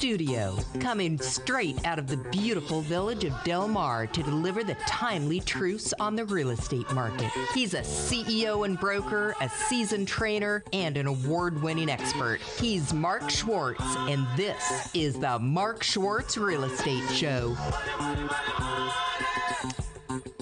studio, coming straight out of the beautiful village of Del Mar to deliver the timely truths on the real estate market. He's a CEO and broker, a seasoned trainer, and an award-winning expert. He's Mark Schwartz, and this is the Mark Schwartz Real Estate Show.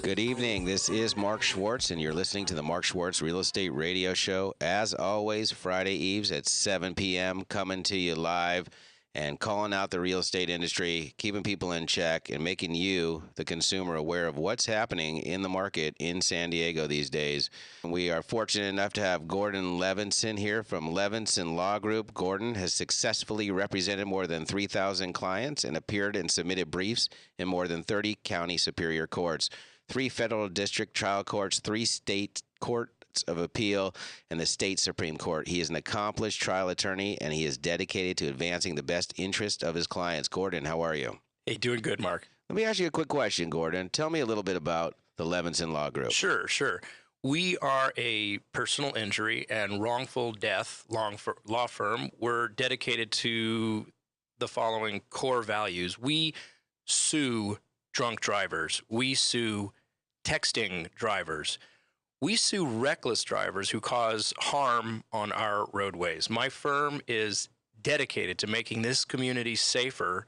Good evening. This is Mark Schwartz, and you're listening to the Mark Schwartz Real Estate Radio Show. As always, Friday eves at 7 p.m., coming to you live and calling out the real estate industry, keeping people in check, and making you, the consumer, aware of what's happening in the market in San Diego these days. We are fortunate enough to have Gordon Levinson here from Levinson Law Group. Gordon has successfully represented more than 3,000 clients and appeared and submitted briefs in more than 30 county superior courts, 3 federal district trial courts, 3 state courts of appeal, and the state Supreme Court. He is an accomplished trial attorney, and he is dedicated to advancing the best interest of his clients. Gordon, how are you? Hey, doing good, Mark. Let me ask you a quick question, Gordon. Tell me a little bit about the Levinson Law Group. Sure. We are a personal injury and wrongful death law firm. We're dedicated to the following core values. We sue drunk drivers. We sue texting drivers. We sue reckless drivers who cause harm on our roadways. My firm is dedicated to making this community safer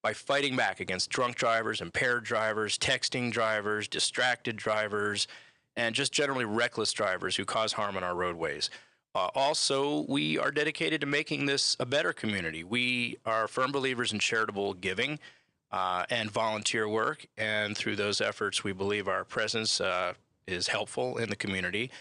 by fighting back against drunk drivers, impaired drivers, texting drivers, distracted drivers, and just generally reckless drivers who cause harm on our roadways. Also, we are dedicated to making this a better community. We are firm believers in charitable giving and volunteer work, and through those efforts, we believe our presence is helpful in the community.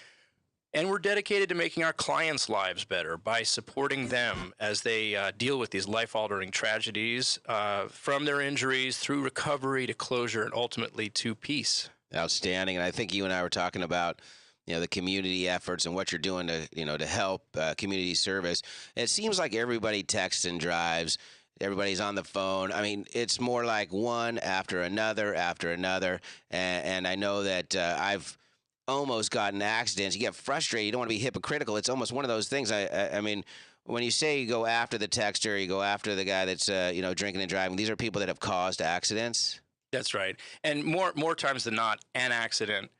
And we're dedicated to making our clients' lives better by supporting them as they deal with these life-altering tragedies, from their injuries through recovery to closure and ultimately to peace. Outstanding. And I think you and I were talking about the community efforts and what you're doing to help community service. It seems like everybody texts and drives. Everybody's on the phone. I mean, it's more like one after another. And I know that I've almost gotten accidents. You get frustrated. You don't want to be hypocritical. It's almost one of those things. I mean, when you say you go after the texter, you go after the guy that's drinking and driving. These are people that have caused accidents. That's right. And more times than not, an accident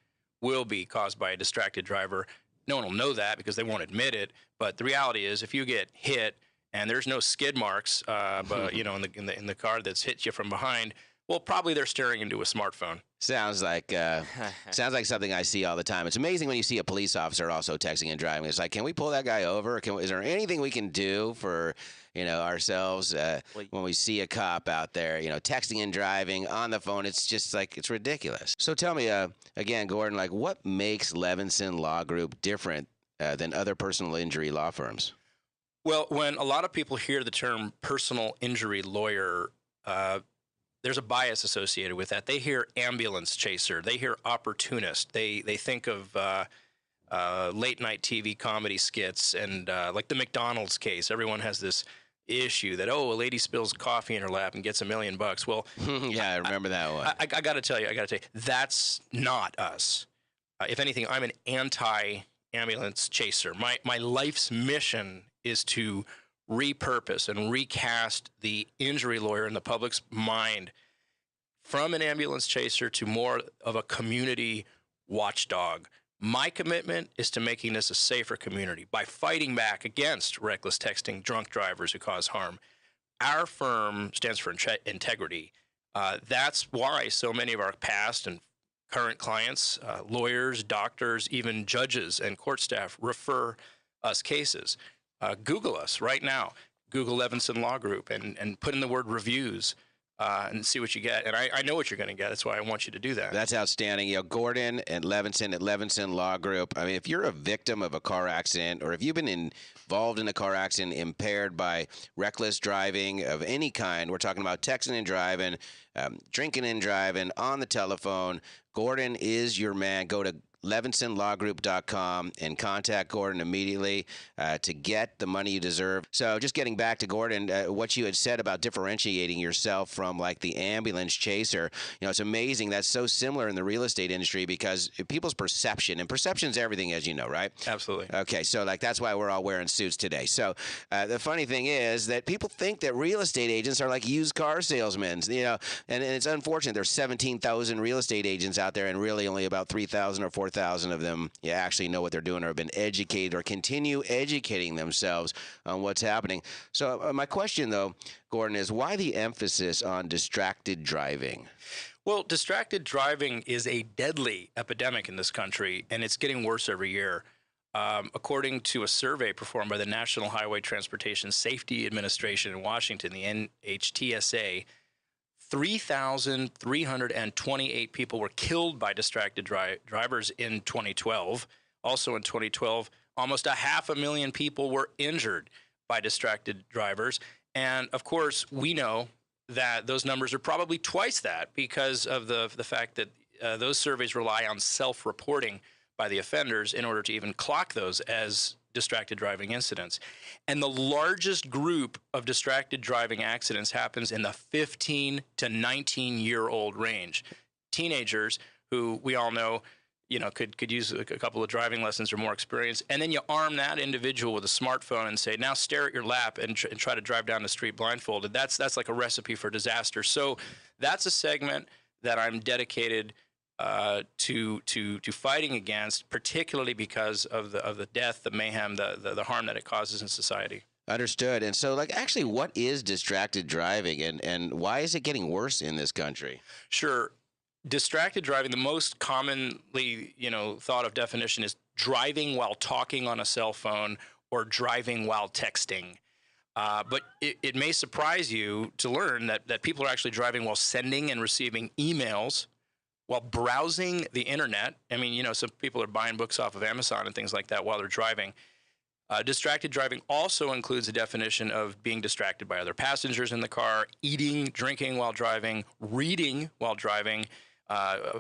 will be caused by a distracted driver. No one will know that because they won't admit it. But the reality is, if you get hit and there's no skid marks, but in the car that's hit you from behind, well, probably they're staring into a smartphone. Sounds like something I see all the time. It's amazing when you see a police officer also texting and driving. It's like, can we pull that guy over? Is there anything we can do for ourselves when we see a cop out there, texting and driving on the phone? It's just like, it's ridiculous. So tell me again, Gordon, like, what makes Levinson Law Group different than other personal injury law firms? Well, when a lot of people hear the term personal injury lawyer, there's a bias associated with that. They hear ambulance chaser. They hear opportunist. They think of late night TV comedy skits and like the McDonald's case. Everyone has this issue that, a lady spills coffee in her lap and gets $1 million. Well, yeah, I remember that one. I got to tell you, that's not us. If anything, I'm an anti-ambulance chaser. My life's mission is to repurpose and recast the injury lawyer in the public's mind from an ambulance chaser to more of a community watchdog. My commitment is to making this a safer community by fighting back against reckless texting, drunk drivers who cause harm. Our firm stands for integrity. That's why so many of our past and current clients, lawyers, doctors, even judges and court staff refer us cases. Google us right now. Google Levinson Law Group and put in the word reviews and see what you get. And I know what you're going to get. That's why I want you to do that. That's outstanding. Gordon and Levinson at Levinson Law Group. I mean, if you're a victim of a car accident, or if you've been involved in a car accident impaired by reckless driving of any kind, we're talking about texting and driving, drinking and driving, on the telephone, Gordon is your man. Go to levinsonlawgroup.com and contact Gordon immediately to get the money you deserve. So just getting back to Gordon, what you had said about differentiating yourself from like the ambulance chaser, it's amazing. That's so similar in the real estate industry because people's perception, and perception's everything, as you know, right? Absolutely. Okay, so like that's why we're all wearing suits today. So the funny thing is that people think that real estate agents are like used car salesmen, and it's unfortunate. There's 17,000 real estate agents out there, and really only about 3,000 or 4,000 of them actually know what they're doing or have been educated or continue educating themselves on what's happening. So my question, though, Gordon, is why the emphasis on distracted driving? Well, distracted driving is a deadly epidemic in this country, and it's getting worse every year. According to a survey performed by the National Highway Transportation Safety Administration in Washington, the NHTSA, 3,328 people were killed by distracted drivers in 2012. Also in 2012, almost 500,000 people were injured by distracted drivers. And of course, we know that those numbers are probably twice that because of the fact that those surveys rely on self-reporting by the offenders in order to even clock those as distracted driving incidents. And the largest group of distracted driving accidents happens in the 15 to 19-year-old range. Teenagers who we all know, could use a couple of driving lessons or more experience. And then you arm that individual with a smartphone and say, now stare at your lap and try to drive down the street blindfolded. That's like a recipe for disaster. So that's a segment that I'm dedicated to fighting against, particularly because of the death, the mayhem, the harm that it causes in society. Understood. And so, actually, what is distracted driving, and why is it getting worse in this country? Sure. Distracted driving, the most commonly, thought of definition is driving while talking on a cell phone or driving while texting. But it may surprise you to learn that people are actually driving while sending and receiving emails, while browsing the internet. I mean, some people are buying books off of Amazon and things like that while they're driving. Distracted driving also includes a definition of being distracted by other passengers in the car, eating, drinking while driving, reading while driving,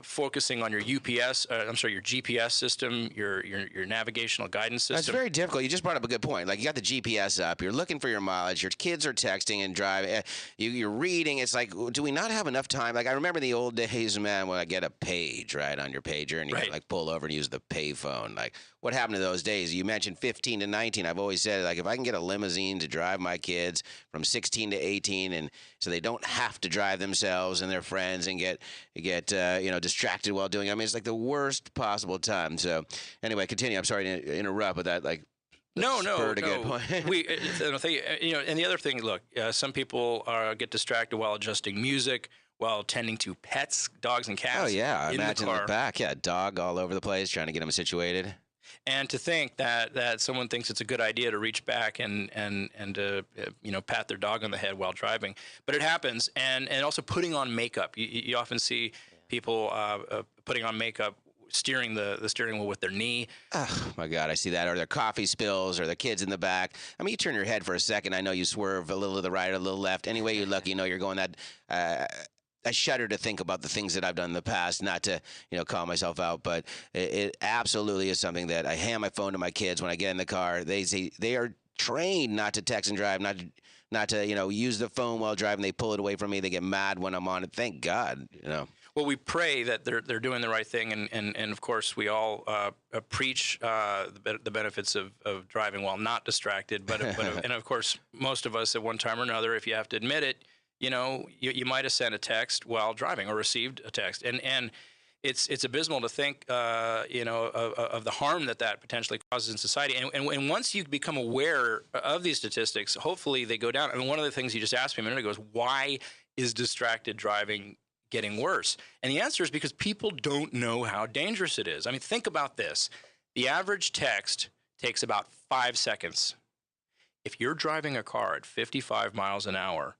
focusing on your your GPS system, your navigational guidance system. That's very difficult. You just brought up a good point. Like, you got the GPS up, you're looking for your mileage, your kids are texting and driving, you're reading. It's like, do we not have enough time? Like, I remember the old days, man, when I get a page, right, on your pager, and you right. can, pull over and use the pay phone. Like, what happened to those days? You mentioned 15 to 19. I've always said, if I can get a limousine to drive my kids from 16 to 18, and so they don't have to drive themselves and their friends and get distracted while doing it. I mean, it's like the worst possible time. So anyway, continue. I'm sorry to interrupt, but that No. Good point. And the other thing, look, some people get distracted while adjusting music, while tending to pets, dogs and cats. Oh yeah, in imagine the car. the back, dog all over the place, trying to get them situated. And to think that someone thinks it's a good idea to reach back and pat their dog on the head while driving, but it happens. And also putting on makeup. You often see people putting on makeup, steering the steering wheel with their knee. Oh my God, I see that. Or their coffee spills, or the kids in the back. I mean, you turn your head for a second, I know you swerve a little to the right or a little left. Any way you look, you're going that. I shudder to think about the things that I've done in the past, not to, call myself out, but it absolutely is something that I hand my phone to my kids when I get in the car. They say they are trained not to text and drive, not to use the phone while driving. They pull it away from me. They get mad when I'm on it. Thank God, Well, we pray that they're doing the right thing, and of course we all preach the benefits of driving while not distracted. But and of course most of us at one time or another, if you have to admit it, you might have sent a text while driving or received a text, and it's abysmal to think of the harm that potentially causes in society. And once you become aware of these statistics, hopefully they go down. I mean, one of the things you just asked me a minute ago is, why is distracted driving getting worse? And the answer is because people don't know how dangerous it is. I mean, think about this. The average text takes about 5 seconds. If you're driving a car at 55 miles an hour,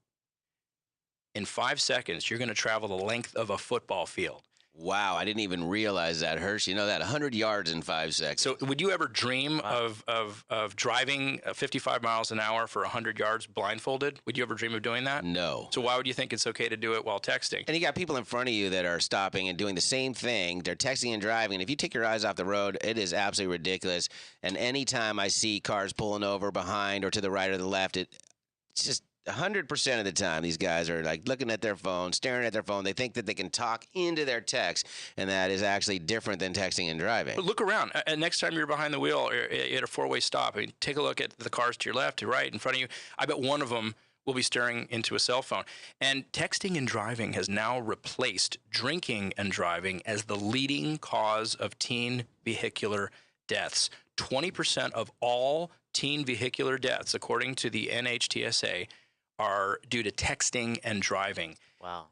in 5 seconds, you're going to travel the length of a football field. Wow, I didn't even realize that, Hirsch. You know that 100 yards in 5 seconds. So would you ever dream of driving 55 miles an hour for 100 yards blindfolded? Would you ever dream of doing that? No. So why would you think it's okay to do it while texting? And you got people in front of you that are stopping and doing the same thing. They're texting and driving. And if you take your eyes off the road, it is absolutely ridiculous. And anytime I see cars pulling over behind or to the right or the left, it's just 100% of the time, these guys are like looking at their phone, staring at their phone. They think that they can talk into their text, and that is actually different than texting and driving. But look around. Next time you're behind the wheel at a four-way stop, I mean, take a look at the cars to your left, to right, in front of you. I bet one of them will be staring into a cell phone. And texting and driving has now replaced drinking and driving as the leading cause of teen vehicular deaths. 20% of all teen vehicular deaths, according to the NHTSA, are due to texting and driving.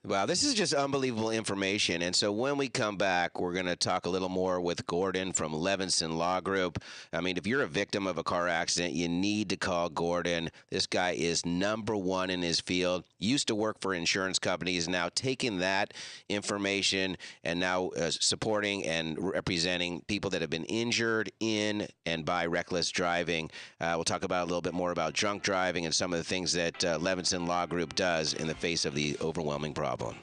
Wow, this is just unbelievable information. And so when we come back, we're going to talk a little more with Gordon from Levinson Law Group. I mean, if you're a victim of a car accident, you need to call Gordon. This guy is #1 in his field. Used to work for insurance companies, now taking that information and now supporting and representing people that have been injured in and by reckless driving. We'll talk about a little bit more about drunk driving and some of the things that Levinson Law Group does in the face of the overwhelming problem.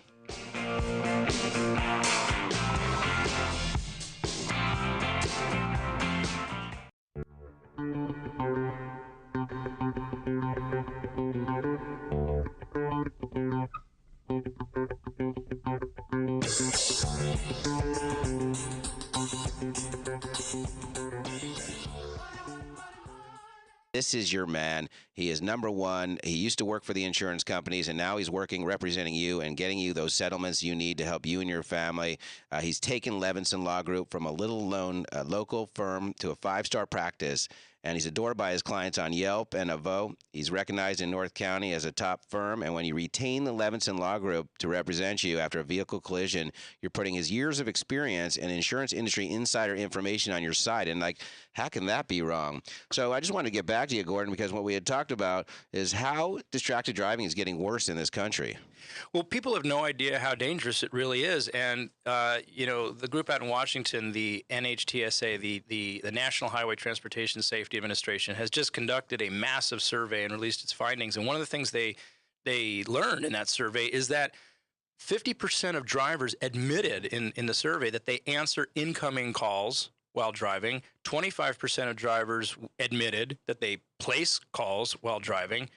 This is your man. He is #1. He used to work for the insurance companies, and now he's working representing you and getting you those settlements you need to help you and your family. He's taken Levinson Law Group from a little-known local firm to a 5-star practice, and he's adored by his clients on Yelp and Avvo. He's recognized in North County as a top firm, and when you retain the Levinson Law Group to represent you after a vehicle collision, you're putting his years of experience and insurance industry insider information on your side. And, like, how can that be wrong? So I just wanted to get back to you, Gordon, because what we had talked about is how distracted driving is getting worse in this country. Well, people have no idea how dangerous it really is. And, you know, the group out in Washington, the NHTSA, the National Highway Transportation Safety Administration, has just conducted a massive survey and released its findings. And one of the things they learned in that survey is that 50% of drivers admitted in the survey that they answer incoming calls while driving. 25% of drivers admitted that they place calls while driving.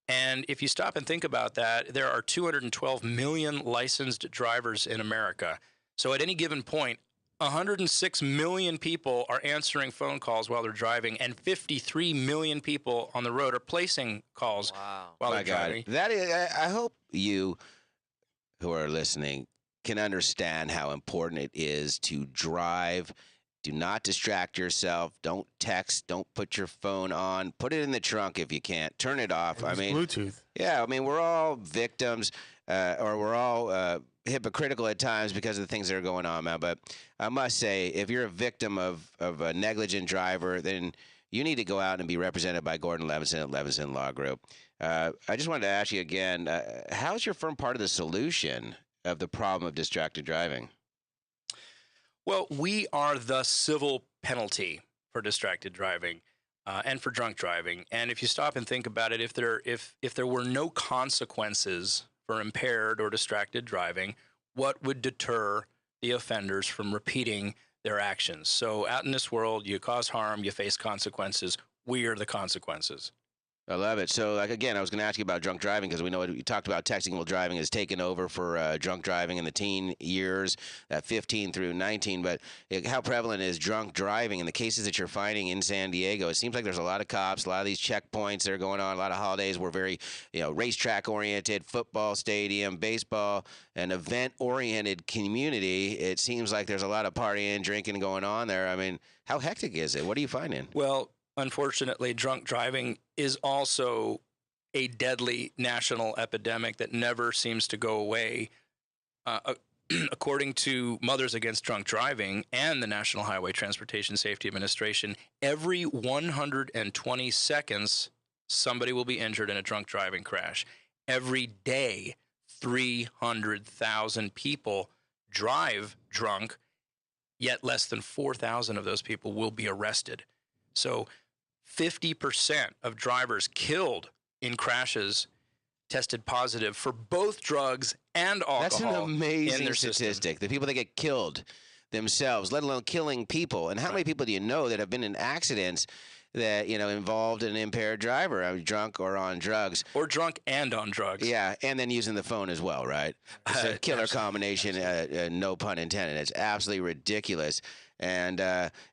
And if you stop and think about that, there are 212 million licensed drivers in America. So at any given point, 106 million people are answering phone calls while they're driving, and 53 million people on the road are placing calls while they're driving. That is, I hope you who are listening can understand how important it is to drive. Do not distract yourself. Don't text. Don't put your phone on. Put it in the trunk if you can't. Turn it off. I mean, Bluetooth. Yeah, I mean, we're all victims, or we're all hypocritical at times because of the things that are going on, man. But I must say, if you're a victim of a negligent driver, then you need to go out and be represented by Gordon Levinson at Levinson Law Group. I just wanted to ask you again, how is your firm part of the solution of the problem of distracted driving? Well, we are the civil penalty for distracted driving and for drunk driving. And if you stop and think about it, if there were no consequences for impaired or distracted driving, what would deter the offenders from repeating their actions? So out in this world, you cause harm, you face consequences. We are the consequences. I love it. So, like, again, I was going to ask you about drunk driving because we know you talked about texting while driving has taken over for drunk driving in the teen years, 15 through 19. But how prevalent is drunk driving in the cases that you're finding in San Diego? It seems like there's a lot of cops, a lot of these checkpoints that are going on, a lot of holidays. We're very, racetrack oriented, football stadium, baseball, an event oriented community. It seems like there's a lot of partying, drinking going on there. I mean, how hectic is it? What are you finding? Well, unfortunately, drunk driving is also a deadly national epidemic that never seems to go away. According to Mothers Against Drunk Driving and the National Highway Transportation Safety Administration, every 120 seconds, somebody will be injured in a drunk driving crash. Every day, 300,000 people drive drunk, yet less than 4,000 of those people will be arrested. So 50% of drivers killed in crashes tested positive for both drugs and alcohol. That's an in amazing their statistic. system. The people that get killed themselves, let alone killing people. And how many people do you know that have been in accidents that, involved an impaired driver, drunk or on drugs? Or drunk and on drugs. Yeah, and then using the phone as well, right? It's a killer combination, no pun intended. It's absolutely ridiculous. And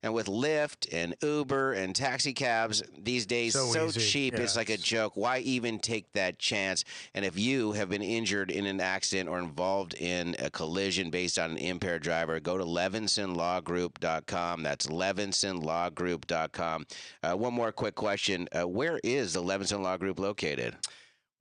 with Lyft and Uber and taxi cabs these days, so cheap, it's like a joke. Why even take that chance? And if you have been injured in an accident or involved in a collision based on an impaired driver, go to levinsonlawgroup.com. That's levinsonlawgroup.com. One more quick question. Where is the Levinson Law Group located?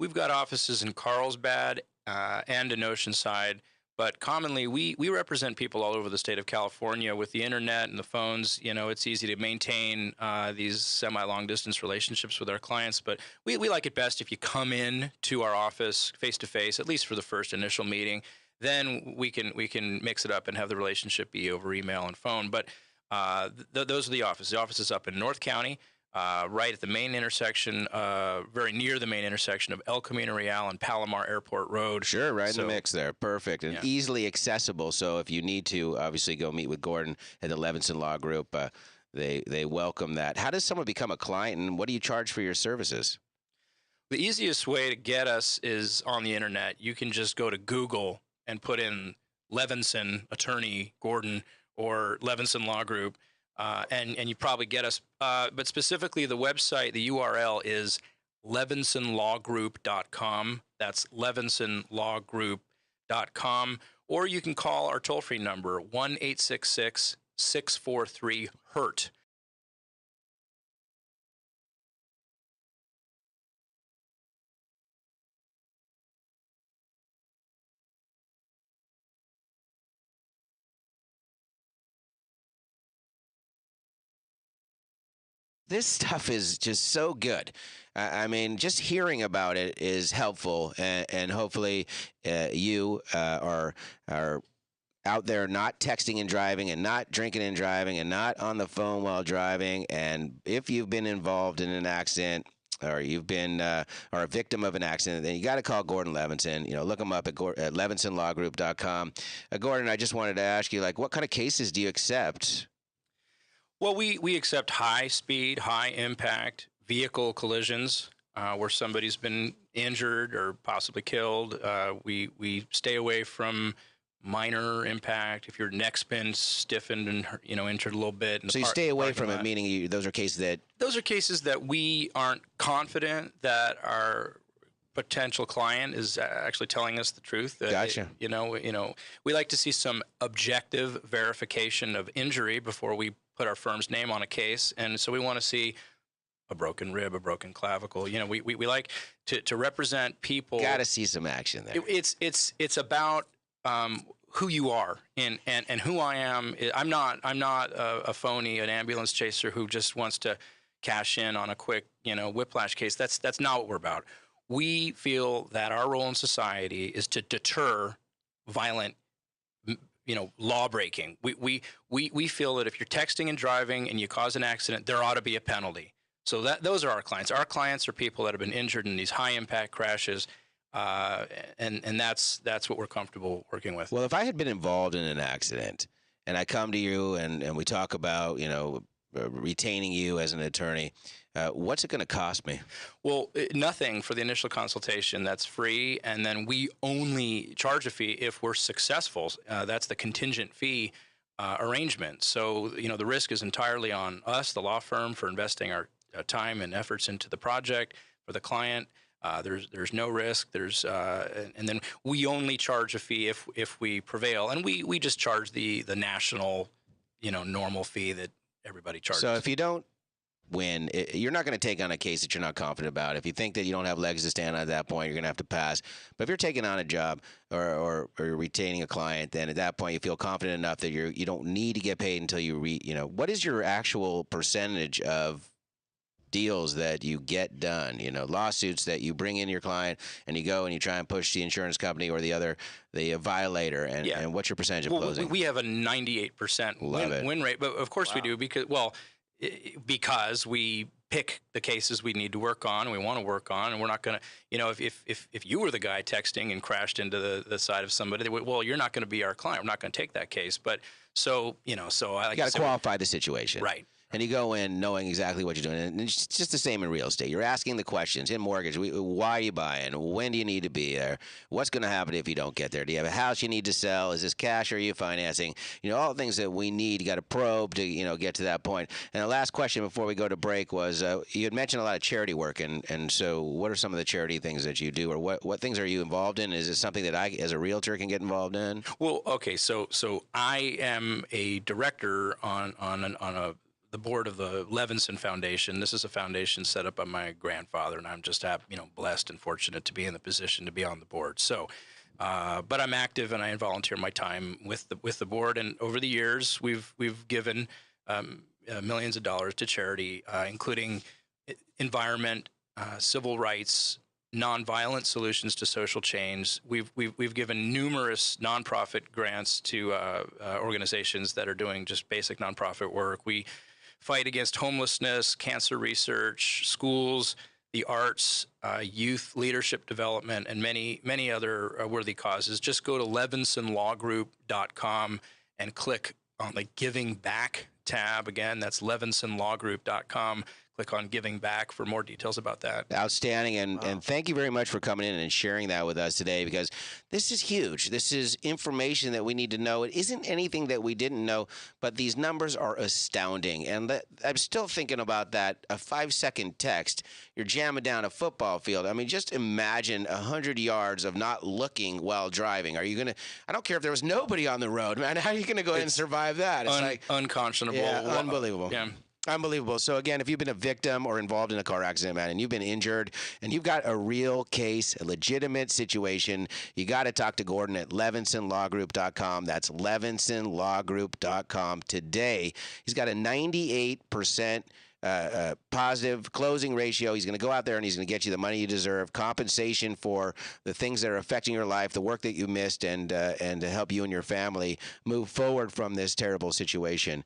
We've got offices in Carlsbad and in Oceanside. But commonly, we represent people all over the state of California. With the internet and the phones, it's easy to maintain these semi-long-distance relationships with our clients. But we like it best if you come in to our office face-to-face, at least for the first initial meeting. Then we can mix it up and have the relationship be over email and phone. But those are the offices. The office is up in North County, right at the main intersection, very near the main intersection of El Camino Real and Palomar Airport Road. Sure, right in the mix there. Perfect. And easily accessible. So if you need to, obviously, go meet with Gordon at the Levinson Law Group, they welcome that. How does someone become a client, and what do you charge for your services? The easiest way to get us is on the internet. You can just go to Google and put in Levinson, attorney, Gordon, or Levinson Law Group. And you probably get us. But specifically, the website, the URL is levinsonlawgroup.com. That's levinsonlawgroup.com. Or you can call our toll-free number, 1-866-643-HURT. This stuff is just so good. I mean, just hearing about it is helpful, and hopefully you are out there not texting and driving and not drinking and driving and not on the phone while driving. And if you've been involved in an accident or you've been or a victim of an accident, then you got to call Gordon Levinson. Look him up at levinsonlawgroup.com. Gordon, I just wanted to ask you, what kind of cases do you accept? Well, we accept high-speed, high-impact vehicle collisions where somebody's been injured or possibly killed. We stay away from minor impact. If your neck's been stiffened and injured a little bit. So you stay away from it, meaning those are cases that we aren't confident that our potential client is actually telling us the truth. Gotcha. We like to see some objective verification of injury before we put our firm's name on a case, and so we want to see a broken rib, a broken clavicle. We like to represent people. Got to see some action there. It's about who you are and who I am. I'm not a phony, an ambulance chaser who just wants to cash in on a quick whiplash case. That's not what we're about. We feel that our role in society is to deter violent law breaking. We feel that if you're texting and driving and you cause an accident, there ought to be a penalty. So those are our clients. Our clients are people that have been injured in these high impact crashes, and that's what we're comfortable working with. Well, if I had been involved in an accident and I come to you and we talk about retaining you as an attorney, what's it going to cost me? Well, nothing for the initial consultation. That's free, and then we only charge a fee if we're successful. That's the contingent fee arrangement. So, the risk is entirely on us, the law firm, for investing our time and efforts into the project. For the client, there's no risk. And then we only charge a fee if we prevail, and we just charge the national, normal fee that everybody charges. So if you don't win, you're not going to take on a case that you're not confident about. If you think that you don't have legs to stand on at that point, you're going to have to pass. But if you're taking on a job or you're retaining a client, then at that point you feel confident enough that you don't need to get paid until you what is your actual percentage of deals that you get done, lawsuits that you bring in your client and you go and you try and push the insurance company or the violator, and what's your percentage of closing? We have a 98% win rate, but of course we do because we pick the cases we need to work on and we want to work on, and we're not going to, if you were the guy texting and crashed into the side of somebody, well, you're not going to be our client. We're not going to take that case. But so I like got to qualify the situation. Right. And you go in knowing exactly what you're doing. And it's just the same in real estate. You're asking the questions. In mortgage, why are you buying? When do you need to be there? What's going to happen if you don't get there? Do you have a house you need to sell? Is this cash or are you financing? All the things that we need. You got to probe to, get to that point. And the last question before we go to break was, you had mentioned a lot of charity work. And so what are some of the charity things that you do? Or what things are you involved in? Is it something that I, as a realtor, can get involved in? Well, okay. So I am a director on the board of the Levinson Foundation. This is a foundation set up by my grandfather, and I'm just blessed and fortunate to be in the position to be on the board. So, but I'm active and I volunteer my time with the board. And over the years, we've given millions of dollars to charity, including environment, civil rights, nonviolent solutions to social change. We've given numerous nonprofit grants to organizations that are doing just basic nonprofit work. We fight against homelessness, cancer research, schools, the arts, youth leadership development, and many other worthy causes. Just go to levinsonlawgroup.com and click on the Giving Back tab. Again, that's levinsonlawgroup.com. Click on Giving Back for more details about that. Outstanding, and thank you very much for coming in and sharing that with us today, because this is huge. This is information that we need to know. It isn't anything that we didn't know, but these numbers are astounding. And I'm still thinking about that, a 5-second text. You're jamming down a football field. I mean, just imagine 100 yards of not looking while driving. Are you going to – I don't care if there was nobody on the road, man. How are you going to go ahead and survive that? It's unconscionable. Yeah, unbelievable. Yeah. Unbelievable. So, again, if you've been a victim or involved in a car accident, man, and you've been injured and you've got a real case, a legitimate situation, you got to talk to Gordon at levinsonlawgroup.com. That's levinsonlawgroup.com today. He's got a 98% positive closing ratio. He's going to go out there and he's going to get you the money you deserve, compensation for the things that are affecting your life, the work that you missed, and to help you and your family move forward from this terrible situation.